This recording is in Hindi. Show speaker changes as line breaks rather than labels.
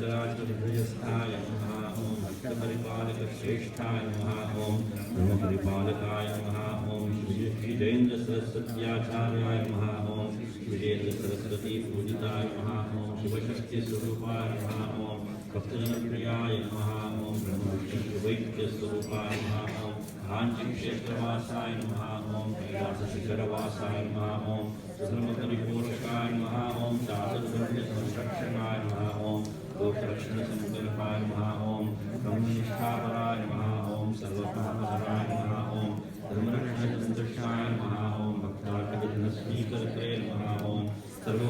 चराचरभुजस्थाय नमः ओं भक्तपरिपालकश्रेष्ठाय नमः ओं ब्रह्मपरिपालकाय नमः ओं श्रीजयेन्द्र सरस्वत्याचार्याय नमः ओं विजयेन्द्र सरस्वती पूजिताय नमः ओं शिवशक्तिस्वरूपाय नमः ओं भक्तजनप्रियाय नमः ओं ब्रह्मविष्णुवैद्यस्वरूपाय नमः ओं काञ्चीक्षेत्रवासाय नमः ओं कैलासशिखरवासाय नमः ओं धर्मपरिपोषकाय नमः ओं चातुर्वर्ण्यसंरक्षणाय नमः ओं लोकरक्षणसङ्कल्पाय नमः ओं ब्रह्मनिष्ठापराय नमः ओं सर्वपापहराय नमः ओं धर्मरक्षणसन्तुष्टाय नमः ओं भक्तार्थविघ्नस्वीकर्त्रे नमः ओं सर्व